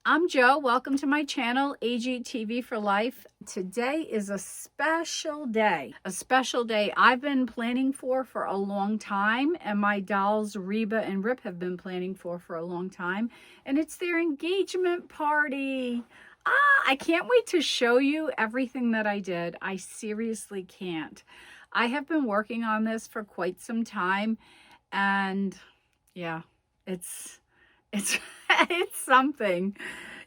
I'm Joe. Welcome to my channel, AGTV for Life. Today is a special day. A special day I've been planning for a long time, and my dolls Reba and Rip have been planning for a long time, and it's their engagement party. I can't wait to show you everything that I did. I seriously can't. I have been working on this for quite some time, and yeah, it's it's something.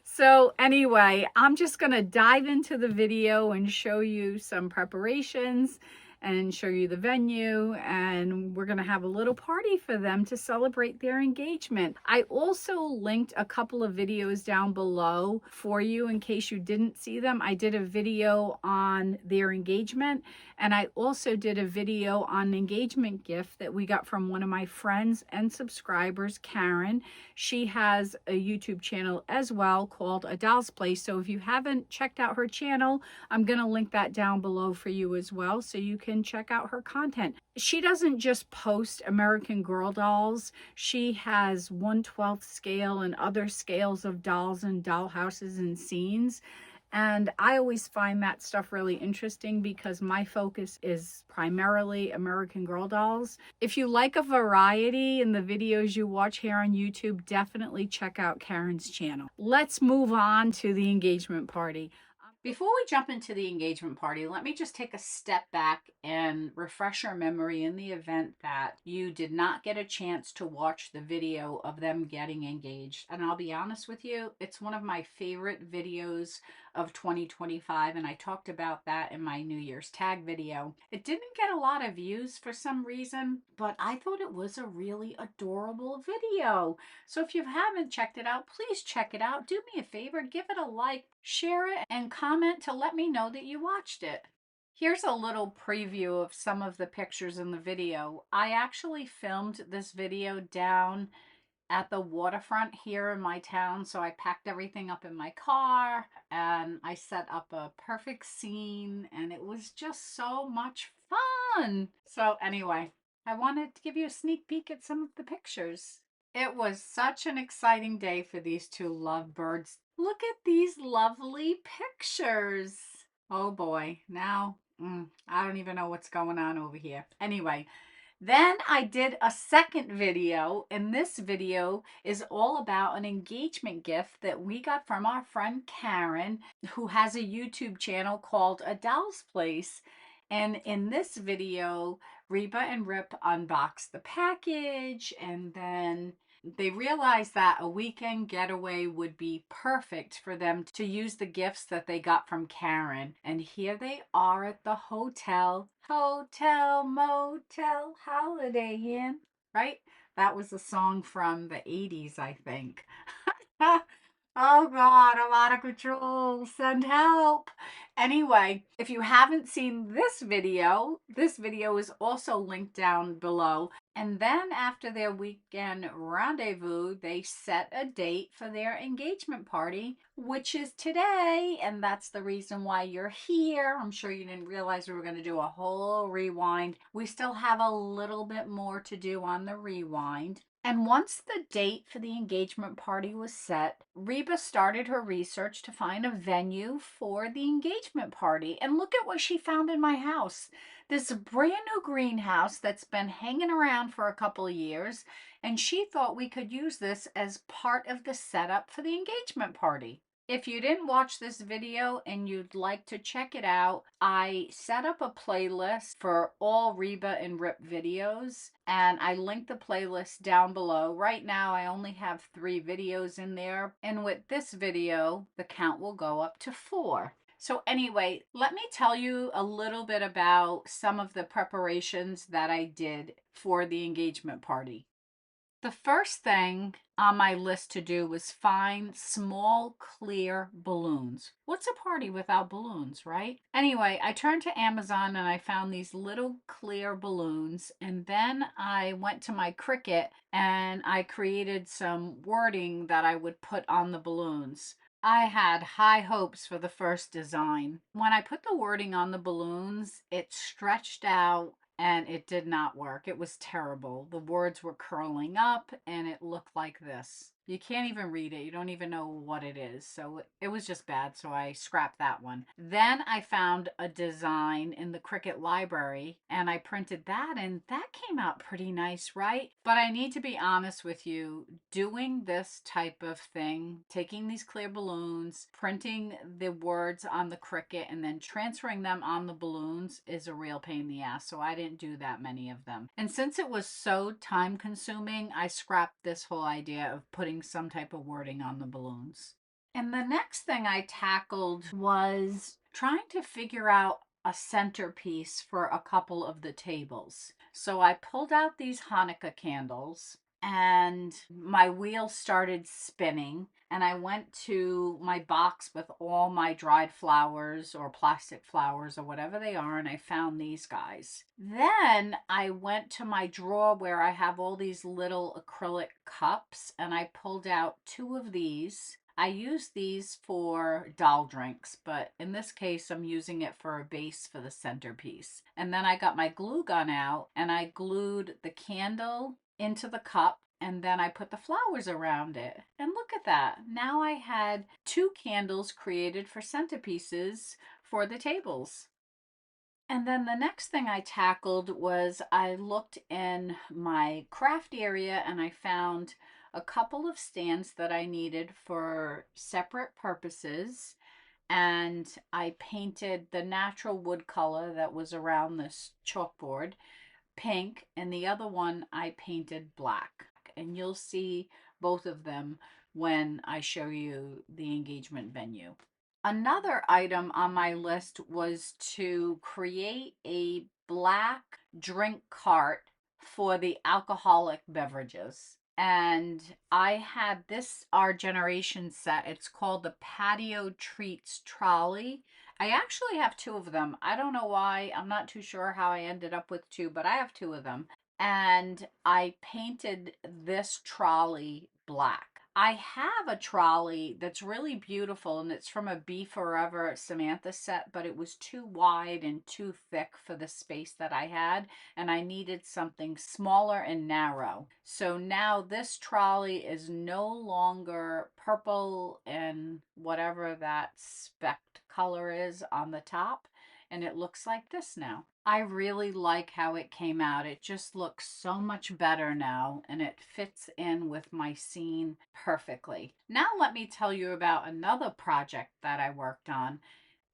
So anyway, I'm just going to dive into the video and show you some preparations and show you the venue, and we're going to have a little party for them to celebrate their engagement. I also linked a couple of videos down below for you in case you didn't see them. I did a video on their engagement, and I also did a video on an engagement gift that we got from one of my friends and subscribers, Karen. She has a YouTube channel as well called A Doll's Place. So if you haven't checked out her channel, I'm going to link that down below for you as well, so you can check out her content. She doesn't just post American Girl dolls. She has 1/12 scale and other scales of dolls and dollhouses and scenes. And I always find that stuff really interesting because my focus is primarily American Girl dolls. If you like a variety in the videos you watch here on YouTube, definitely check out Karen's channel. Let's move on to the engagement party. Before we jump into the engagement party, let me just take a step back and refresh your memory in the event that you did not get a chance to watch the video of them getting engaged. And I'll be honest with you, it's one of my favorite videos of 2025, and I talked about that in my New Year's tag video. It didn't get a lot of views for some reason, but I thought it was a really adorable video. So if you haven't checked it out, please check it out. Do me a favor, give it a like, share it, and comment to let me know that you watched it. Here's a little preview of some of the pictures in the video. I actually filmed this video down at the waterfront here in my town, so I packed everything up in my car and I set up a perfect scene, and it was just so much fun. So anyway, I wanted to give you a sneak peek at some of the pictures. It was such an exciting day for these two lovebirds. Look at these lovely pictures. Oh boy, now I don't even know what's going on over here. Anyway, then I did a second video, and this video is all about an engagement gift that we got from our friend Karen, who has a YouTube channel called A Doll's Place. And in this video, Reba and Rip unboxed the package, and then they realized that a weekend getaway would be perfect for them to use the gifts that they got from Karen. And here they are at the hotel, motel, Holiday Inn, right? That was a song from the 80s, I think. Oh God, I'm out of control. Send help. Anyway, if you haven't seen this video is also linked down below. And then after their weekend rendezvous, they set a date for their engagement party, which is today. And that's the reason why you're here. I'm sure you didn't realize we were going to do a whole rewind. We still have a little bit more to do on the rewind. And once the date for the engagement party was set, Reba started her research to find a venue for the engagement party. And look at what she found in my house. This brand new greenhouse that's been hanging around for a couple of years. And she thought we could use this as part of the setup for the engagement party. If you didn't watch this video and you'd like to check it out, I set up a playlist for all Reba and Rip videos, and I linked the playlist down below. Right now, I only have 3 videos in there, and with this video, the count will go up to 4. So anyway, let me tell you a little bit about some of the preparations that I did for the engagement party. The first thing on my list to do was find small, clear balloons. What's a party without balloons, right? Anyway, I turned to Amazon and I found these little clear balloons. And then I went to my Cricut and I created some wording that I would put on the balloons. I had high hopes for the first design. When I put the wording on the balloons, it stretched out and it did not work. It was terrible. The words were curling up and it looked like this. You can't even read it. You don't even know what it is. So it was just bad. So I scrapped that one. Then I found a design in the Cricut library and I printed that, and that came out pretty nice, right? But I need to be honest with you, doing this type of thing, taking these clear balloons, printing the words on the Cricut, and then transferring them on the balloons is a real pain in the ass. So I didn't do that many of them. And since it was so time consuming, I scrapped this whole idea of putting some type of wording on the balloons. And the next thing I tackled was trying to figure out a centerpiece for a couple of the tables. So I pulled out these Hanukkah candles and my wheel started spinning, and I went to my box with all my dried flowers or plastic flowers or whatever they are, and I found these guys. Then I went to my drawer where I have all these little acrylic cups, and I pulled out two of these. I use these for doll drinks, but in this case, I'm using it for a base for the centerpiece. And then I got my glue gun out and I glued the candle into the cup, and then I put the flowers around it. And look at that. Now I had two candles created for centerpieces for the tables. And then the next thing I tackled was I looked in my craft area and I found a couple of stands that I needed for separate purposes. And I painted the natural wood color that was around this chalkboard pink, and the other one I painted black. And you'll see both of them when I show you the engagement venue. Another item on my list was to create a black drink cart for the alcoholic beverages. And I had this Our Generation set. It's called the Patio Treats Trolley. I actually have two of them. I don't know why. I'm not too sure how I ended up with two, but I have two of them. And I painted this trolley black. I have a trolley that's really beautiful, and it's from a Be Forever Samantha set, but it was too wide and too thick for the space that I had, and I needed something smaller and narrow. So now this trolley is no longer purple and whatever that specked color is on the top, and it looks like this now. I really like how it came out. It just looks so much better now, and it fits in with my scene perfectly. Now let me tell you about another project that I worked on.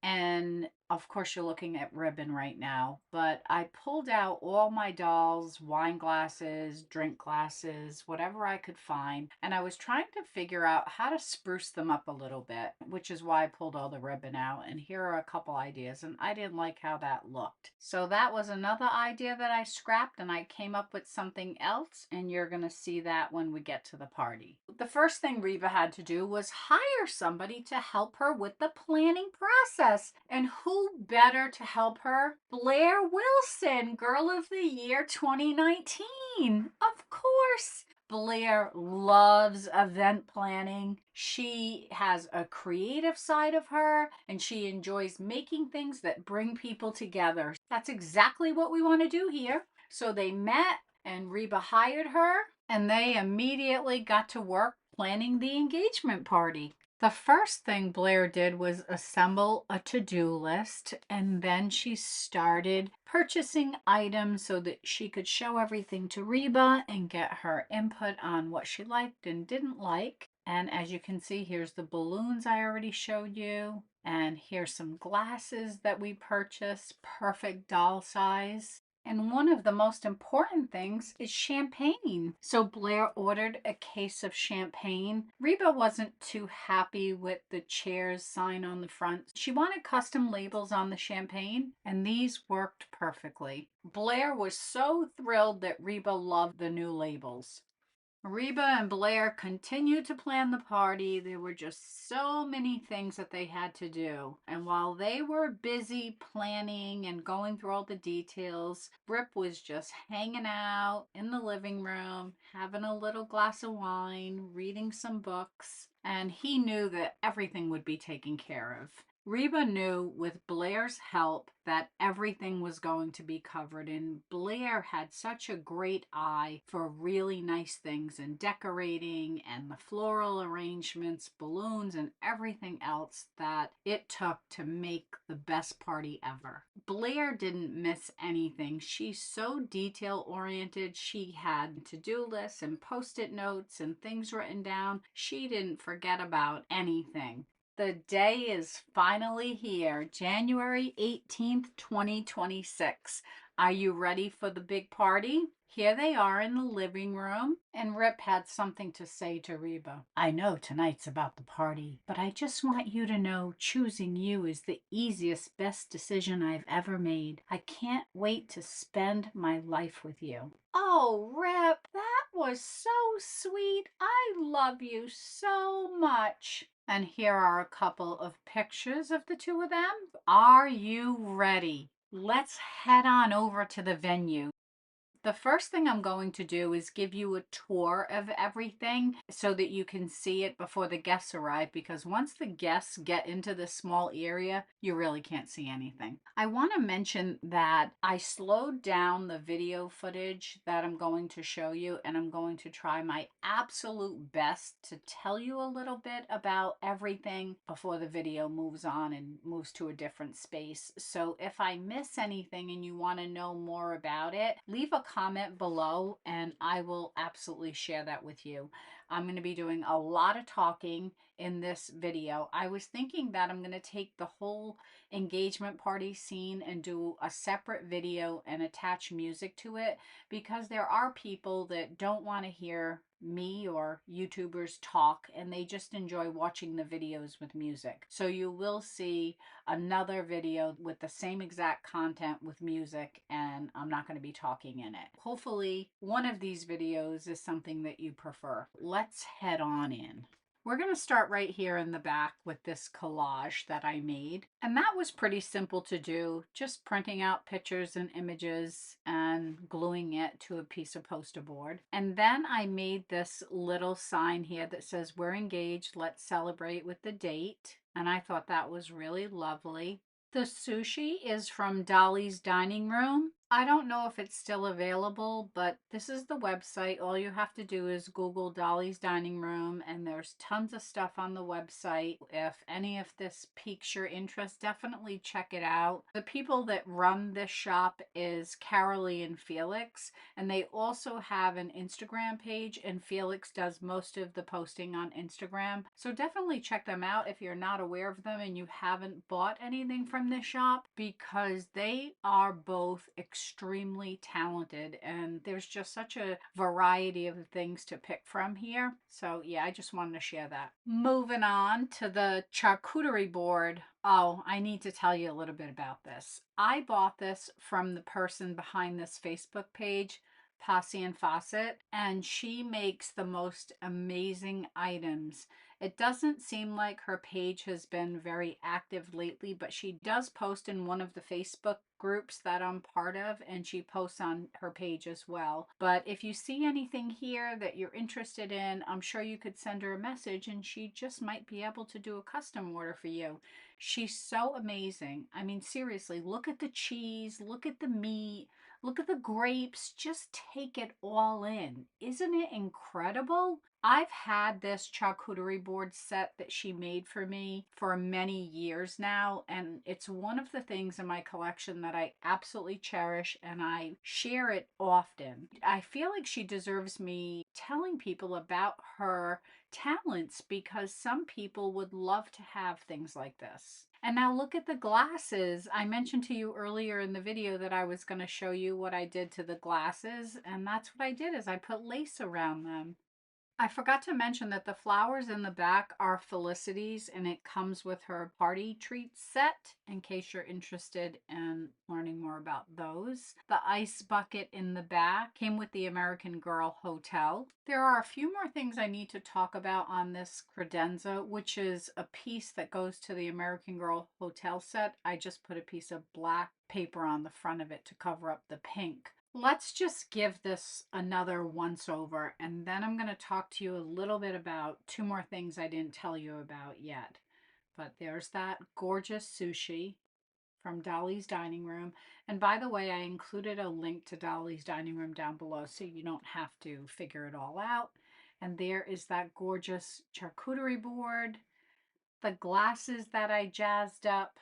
And of course, you're looking at ribbon right now, but I pulled out all my dolls, wine glasses, drink glasses, whatever I could find. And I was trying to figure out how to spruce them up a little bit, which is why I pulled all the ribbon out. And here are a couple ideas, and I didn't like how that looked. So that was another idea that I scrapped, and I came up with something else, and you're going to see that when we get to the party. The first thing Reba had to do was hire somebody to help her with the planning process. And who better to help her? Blair Wilson, Girl of the Year 2019. Of course. Blair loves event planning. She has a creative side of her, and she enjoys making things that bring people together. That's exactly what we want to do here. So they met, and Reba hired her, and they immediately got to work planning the engagement party. The first thing Blair did was assemble a to-do list, and then she started purchasing items so that she could show everything to Reba and get her input on what she liked and didn't like. And as you can see, here's the balloons I already showed you. And here's some glasses that we purchased, perfect doll size. And one of the most important things is champagne. So Blair ordered a case of champagne. Reba wasn't too happy with the Cheers sign on the front. She wanted custom labels on the champagne, and these worked perfectly. Blair was so thrilled that Reba loved the new labels. Reba and Blair continued to plan the party. There were just so many things that they had to do. And while they were busy planning and going through all the details, Rip was just hanging out in the living room, having a little glass of wine, reading some books, and he knew that everything would be taken care of. Reba knew with Blair's help that everything was going to be covered, and Blair had such a great eye for really nice things and decorating and the floral arrangements, balloons, and everything else that it took to make the best party ever. Blair didn't miss anything. She's so detail oriented. She had to-do lists and post-it notes and things written down. She didn't forget about anything. The day is finally here, January 18th, 2026. Are you ready for the big party? Here they are in the living room, and Rip had something to say to Reba. I know tonight's about the party, but I just want you to know choosing you is the easiest, best decision I've ever made. I can't wait to spend my life with you. Oh, Rip, that was so sweet. I love you so much. And here are a couple of pictures of the two of them. Are you ready? Let's head on over to the venue. The first thing I'm going to do is give you a tour of everything so that you can see it before the guests arrive, because once the guests get into this small area, you really can't see anything. I want to mention that I slowed down the video footage that I'm going to show you, and I'm going to try my absolute best to tell you a little bit about everything before the video moves on and moves to a different space. So if I miss anything and you want to know more about it, leave a comment below and I will absolutely share that with you. I'm going to be doing a lot of talking in this video. I was thinking that I'm going to take the whole engagement party scene and do a separate video and attach music to it, because there are people that don't want to hear me or YouTubers talk and they just enjoy watching the videos with music. So you will see another video with the same exact content with music, and I'm not going to be talking in it. Hopefully one of these videos is something that you prefer. Let's head on in. We're going to start right here in the back with this collage that I made. And that was pretty simple to do, just printing out pictures and images and gluing it to a piece of poster board. And then I made this little sign here that says, "We're engaged, let's celebrate with the date." And I thought that was really lovely. The sushi is from Dolly's Dining Room. I don't know if it's still available, but this is the website. All you have to do is Google Dolly's Dining Room, and there's tons of stuff on the website. If any of this piques your interest, definitely check it out. The people that run this shop is Carolee and Felix, and they also have an Instagram page, and Felix does most of the posting on Instagram. So definitely check them out if you're not aware of them and you haven't bought anything from this shop, because they are both extremely talented and there's just such a variety of things to pick from here. So yeah, I just wanted to share that. Moving on to the charcuterie board. Oh, I need to tell you a little bit about this. I bought this from the person behind this Facebook page, Posse and Fawcett, and she makes the most amazing items. It doesn't seem like her page has been very active lately, but she does post in one of the Facebook groups that I'm part of, and she posts on her page as well. But if you see anything here that you're interested in, I'm sure you could send her a message and she just might be able to do a custom order for you. She's so amazing. I mean, seriously, look at the cheese, look at the meat, look at the grapes, just take it all in. Isn't it incredible? I've had this charcuterie board set that she made for me for many years now, and it's one of the things in my collection that I absolutely cherish, and I share it often. I feel like she deserves me telling people about her talents, because some people would love to have things like this. And now look at the glasses. I mentioned to you earlier in the video that I was going to show you what I did to the glasses, and that's what I did, is I put lace around them. I forgot to mention that the flowers in the back are Felicity's, and it comes with her party treats set, in case you're interested in learning more about those. The ice bucket in the back came with the American Girl Hotel. There are a few more things I need to talk about on this credenza, which is a piece that goes to the American Girl Hotel set. I just put a piece of black paper on the front of it to cover up the pink. Let's just give this another once over, and then I'm going to talk to you a little bit about two more things I didn't tell you about yet. But there's that gorgeous sushi from Dolly's Dining Room. And by the way, I included a link to Dolly's Dining Room down below so you don't have to figure it all out. And there is that gorgeous charcuterie board, the glasses that I jazzed up.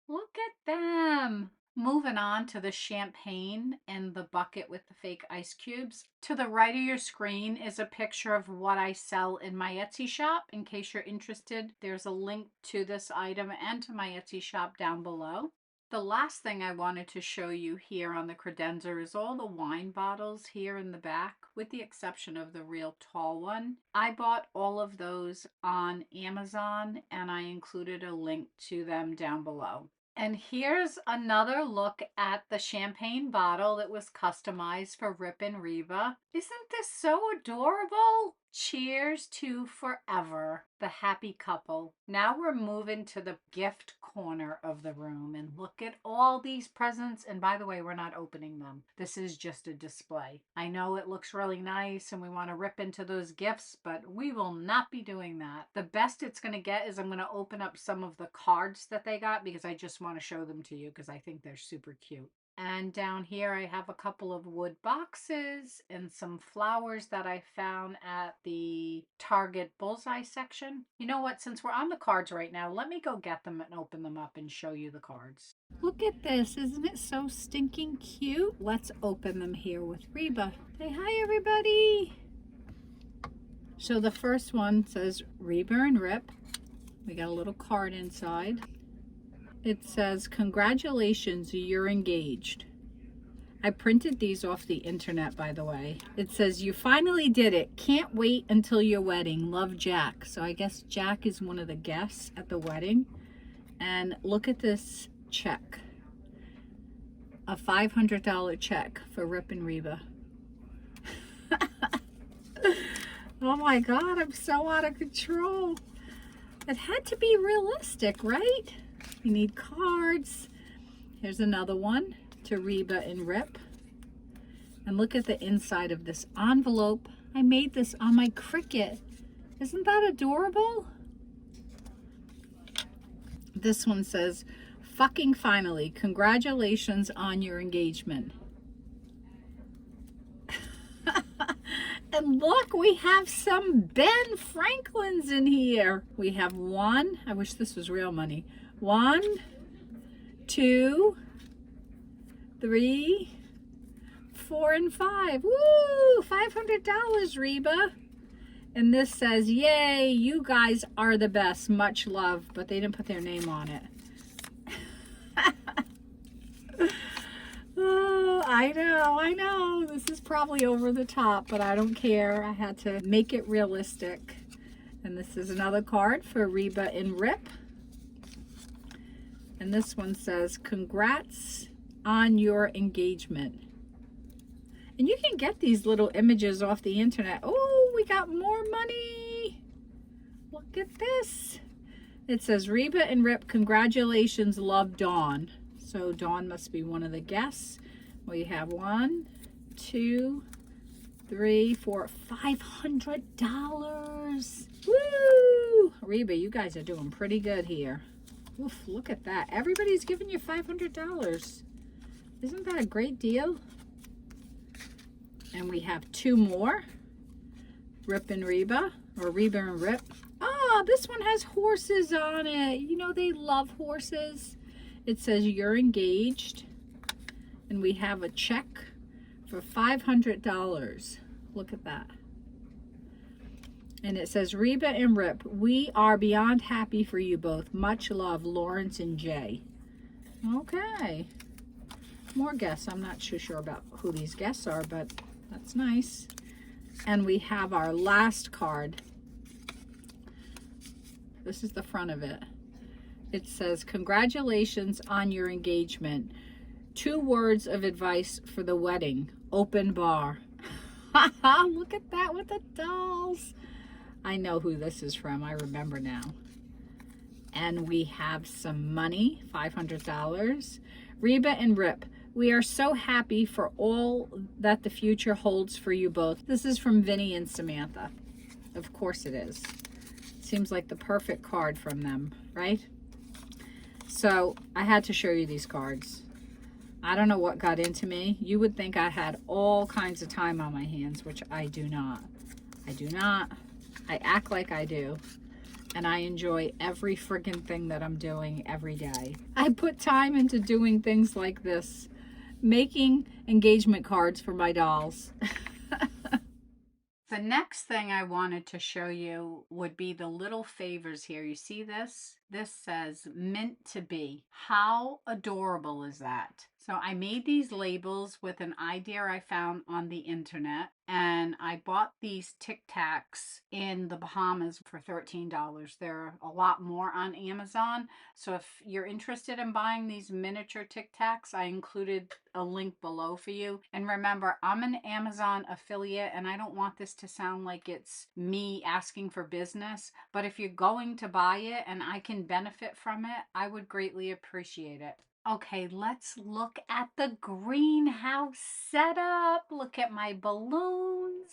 Look at them. Moving on to the champagne and the bucket with the fake ice cubes. To the right of your screen is a picture of what I sell in my Etsy shop. In case you're interested, there's a link to this item and to my Etsy shop down below. The last thing I wanted to show you here on the credenza is all the wine bottles here in the back, with the exception of the real tall one. I bought all of those on Amazon and I included a link to them down below. And here's another look at the champagne bottle that was customized for Rip and Reba. Isn't this so adorable? Cheers to forever, the happy couple. Now we're moving to the gift corner of the room, and look at all these presents. And by the way, we're not opening them. This is just a display. I know it looks really nice and we want to rip into those gifts, but we will not be doing that. The best it's going to get is I'm going to open up some of the cards that they got because I just want to show them to you because I think they're super cute. And down here I have a couple of wood boxes and some flowers that I found at the Target Bullseye section. You know what, since we're on the cards right now, let me go get them and open them up and show you the cards. Look at this, isn't it so stinking cute? Let's open them here with Reba. Say hi everybody. So the first one says Reba and Rip. We got a little card inside. It says, congratulations, you're engaged. I printed these off the internet, by the way. It says, you finally did it. Can't wait until your wedding. Love, Jack. So I guess Jack is one of the guests at the wedding. And look at this check. A $500 check for Rip and Reba. Oh my God, I'm so out of control. It had to be realistic, right? You need cards. Here's another one to Reba and Rip. And look at the inside of this envelope. I made this on my Cricut. Isn't that adorable? This one says, fucking finally, congratulations on your engagement. And look, we have some Ben Franklins in here. We have one, I wish this was real money. 1, 2, 3, 4, and 5. Woo! $500, Reba. And this says, yay, you guys are the best. Much love. But they didn't put their name on it. Oh, I know. This is probably over the top, but I don't care. I had to make it realistic. And this is another card for Reba and Rip. And this one says, congrats on your engagement. And you can get these little images off the internet. Oh, we got more money. Look at this. It says, Reba and Rip, congratulations, love, Dawn. So Dawn must be one of the guests. We have 1, 2, 3, 4, $500. Woo! Reba, you guys are doing pretty good here. Oof, look at that. Everybody's giving you $500. Isn't that a great deal? And we have 2 more. Rip and Reba, or Reba and Rip. Oh, this one has horses on it. You know they love horses. It says you're engaged. And we have a check for $500. Look at that. And it says, Reba and Rip, we are beyond happy for you both. Much love, Lawrence and Jay. Okay. More guests. I'm not too sure about who these guests are, but that's nice. And we have our last card. This is the front of it. It says, congratulations on your engagement. 2 words of advice for the wedding. Open bar. Look at that with the dolls. I know who this is from. I remember now. And we have some money, $500. Reba and Rip, we are so happy for all that the future holds for you both. This is from Vinny and Samantha. Of course it is. Seems like the perfect card from them, right? So I had to show you these cards. I don't know what got into me. You would think I had all kinds of time on my hands, which I do not. I do not. I act like I do. And I enjoy every friggin' thing that I'm doing every day. I put time into doing things like this, making engagement cards for my dolls. The next thing I wanted to show you would be the little favors here. You see this? This says meant to be. How adorable is that? So I made these labels with an idea I found on the internet, and I bought these Tic Tacs in the Bahamas for $13. They're a lot more on Amazon. So if you're interested in buying these miniature Tic Tacs, I included a link below for you. And remember, I'm an Amazon affiliate, and I don't want this to sound like it's me asking for business, but if you're going to buy it and I can benefit from it, I would greatly appreciate it. Okay, let's look at the greenhouse setup. Look at my balloons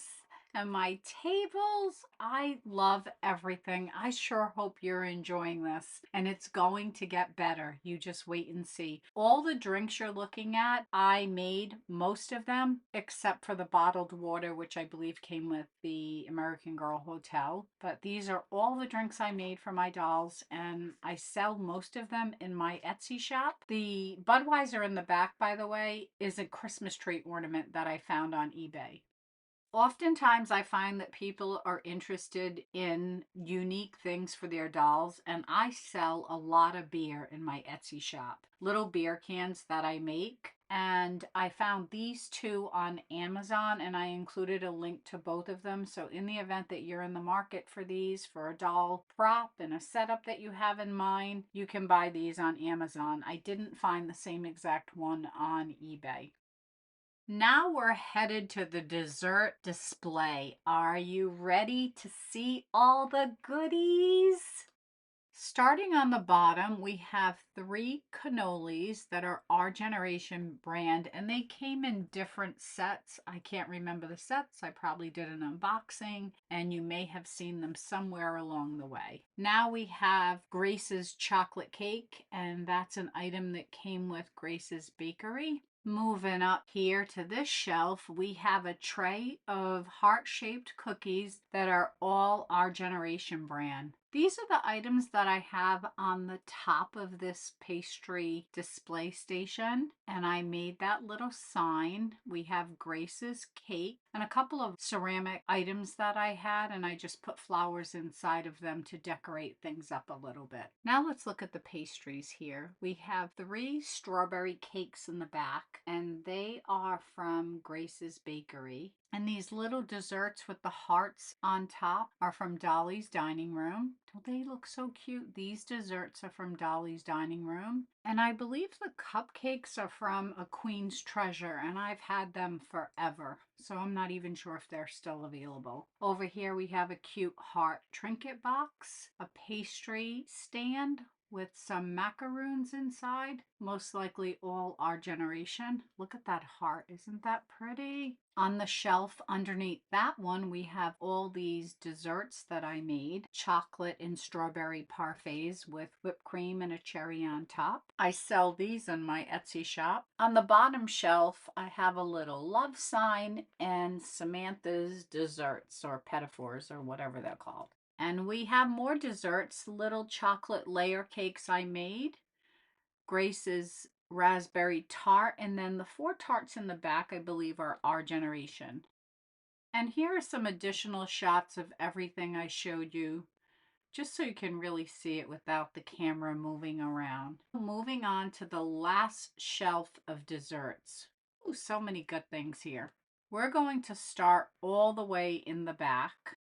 and my tables. I love everything. I sure hope you're enjoying this, and it's going to get better. You just wait and see. All the drinks you're looking at, I made most of them except for the bottled water, which I believe came with the American Girl Hotel. But these are all the drinks I made for my dolls, and I sell most of them in my Etsy shop. The Budweiser in the back, by the way, is a Christmas tree ornament that I found on eBay. Oftentimes, I find that people are interested in unique things for their dolls, and I sell a lot of beer in my Etsy shop. Little beer cans that I make. And I found these two on Amazon, and I included a link to both of them. So in the event that you're in the market for these, for a doll prop and a setup that you have in mind, you can buy these on Amazon. I didn't find the same exact one on eBay. Now we're headed to the dessert display. Are you ready to see all the goodies? Starting on the bottom, we have 3 cannolis that are our generation brand, and they came in different sets. I can't remember the sets. I probably did an unboxing, and you may have seen them somewhere along the way. Now we have Grace's chocolate cake, and that's an item that came with Grace's bakery. Moving up here to this shelf, we have a tray of heart-shaped cookies that are all our generation brand. These are the items that I have on the top of this pastry display station, and I made that little sign. We have Grace's cake and a couple of ceramic items that I had, and I just put flowers inside of them to decorate things up a little bit. Now let's look at the pastries here. We have 3 strawberry cakes in the back, and they are from Grace's Bakery. And these little desserts with the hearts on top are from Dolly's Dining Room. Don't they look so cute? These desserts are from Dolly's Dining Room. And I believe the cupcakes are from A Queen's Treasure, and I've had them forever. So I'm not even sure if they're still available. Over here we have a cute heart trinket box, a pastry stand with some macaroons inside, most likely all our generation. Look at that heart, isn't that pretty? On the shelf underneath that one, we have all these desserts that I made. Chocolate and strawberry parfaits with whipped cream and a cherry on top. I sell these in my Etsy shop. On the bottom shelf, I have a little love sign and Samantha's desserts or petitfours or whatever they're called. And we have more desserts, little chocolate layer cakes I made. Grace's raspberry tart, and then the 4 tarts in the back I believe are our generation. And here are some additional shots of everything I showed you, just so you can really see it without the camera moving around. Moving on to the last shelf of desserts. Ooh, so many good things here. We're going to start all the way in the back.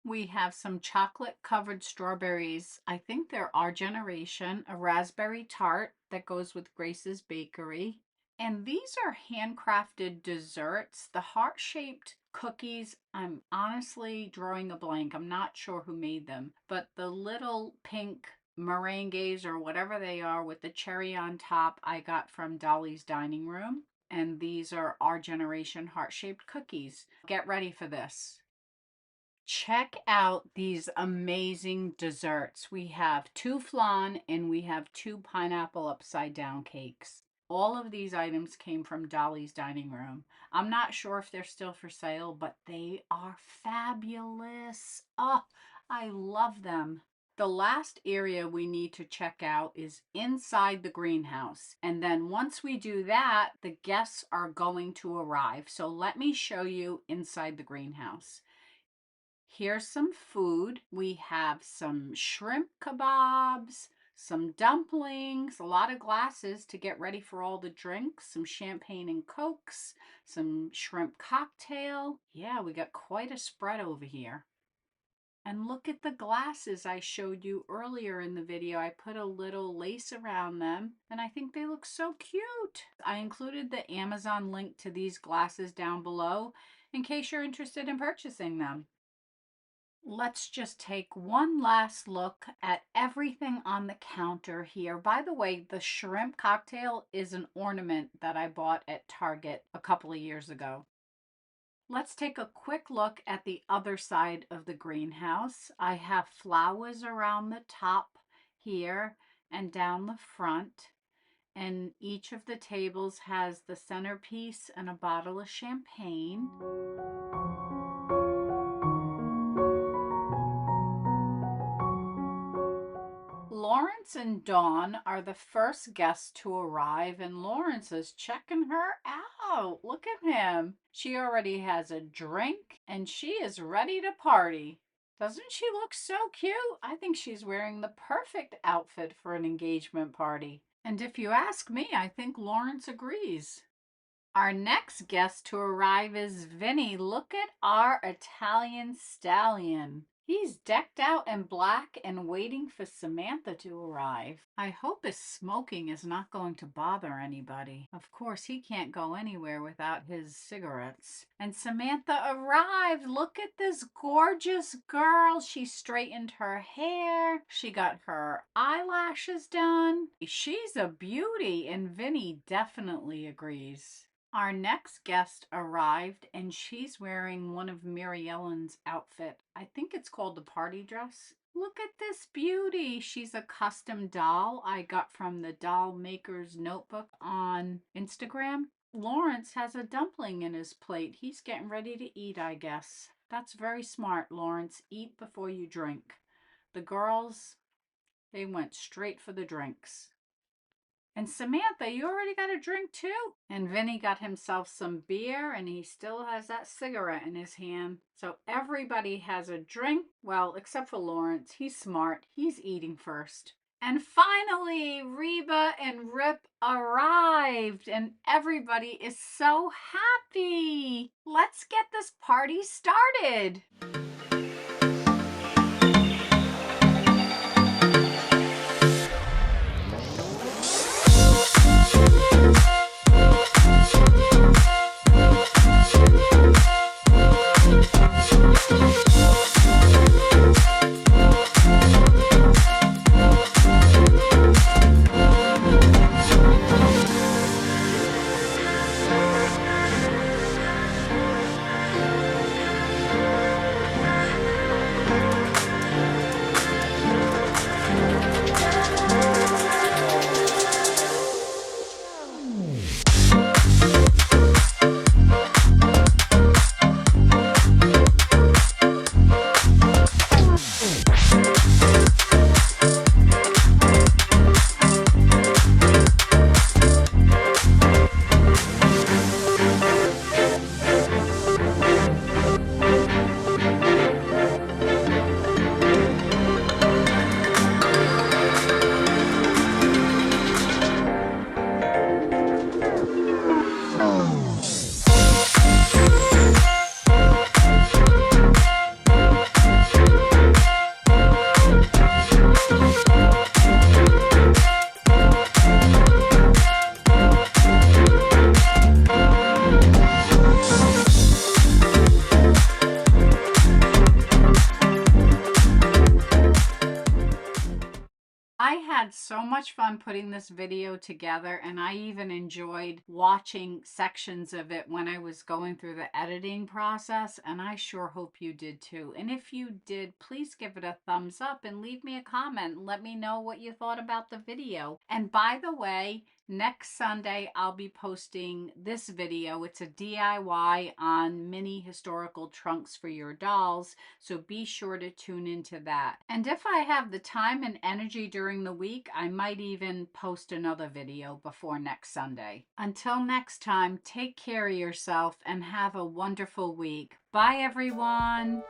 We have some chocolate covered strawberries. I think they're our generation. A raspberry tart that goes with Grace's Bakery. And these are handcrafted desserts. The heart-shaped cookies, I'm honestly drawing a blank. I'm not sure who made them. But the little pink meringues or whatever they are with the cherry on top, I got from Dolly's Dining Room. And these are our generation heart-shaped cookies. Get ready for this. Check out these amazing desserts. We have 2 flan and we have 2 pineapple upside down cakes. All of these items came from Dolly's Dining Room. I'm not sure if they're still for sale, but they are fabulous. Oh, I love them. The last area we need to check out is inside the greenhouse. And then once we do that, the guests are going to arrive. So let me show you inside the greenhouse. Here's some food. We have some shrimp kebabs, some dumplings, a lot of glasses to get ready for all the drinks, some champagne and cokes, some shrimp cocktail. Yeah, we got quite a spread over here. And look at the glasses I showed you earlier in the video. I put a little lace around them and I think they look so cute. I included the Amazon link to these glasses down below in case you're interested in purchasing them. Let's just take one last look at everything on the counter here. By the way, the shrimp cocktail is an ornament that I bought at Target a couple of years ago. Let's take a quick look at the other side of the greenhouse. I have flowers around the top here and down the front. And each of the tables has the centerpiece and a bottle of champagne. Lawrence and Dawn are the first guests to arrive, and Lawrence is checking her out. Look at him. She already has a drink, and she is ready to party. Doesn't she look so cute? I think she's wearing the perfect outfit for an engagement party. And if you ask me, I think Lawrence agrees. Our next guest to arrive is Vinny. Look at our Italian stallion. He's decked out in black and waiting for Samantha to arrive. I hope his smoking is not going to bother anybody. Of course, he can't go anywhere without his cigarettes. And Samantha arrived. Look at this gorgeous girl. She straightened her hair. She got her eyelashes done. She's a beauty, and Vinny definitely agrees. Our next guest arrived and she's wearing one of Mary Ellen's outfit. I think it's called the party dress. Look at this beauty. She's a custom doll I got from the Doll Maker's Notebook on Instagram. Lawrence has a dumpling in his plate. He's getting ready to eat, I guess. That's very smart, Lawrence. Eat before you drink. The girls, they went straight for the drinks. And Samantha, you already got a drink too? And Vinny got himself some beer and he still has that cigarette in his hand. So everybody has a drink. Well, except for Lawrence. He's smart. He's eating first. And finally, Reba and Rip arrived and everybody is so happy. Let's get this party started. had so much fun putting this video together, and I even enjoyed watching sections of it when I was going through the editing process, and I sure hope you did too. And if you did, please give it a thumbs up and leave me a comment and let me know what you thought about the video. And by the way, next Sunday, I'll be posting this video. It's a DIY on mini historical trunks for your dolls, so be sure to tune into that. And if I have the time and energy during the week, I might even post another video before next Sunday. Until next time, take care of yourself and have a wonderful week. Bye, everyone.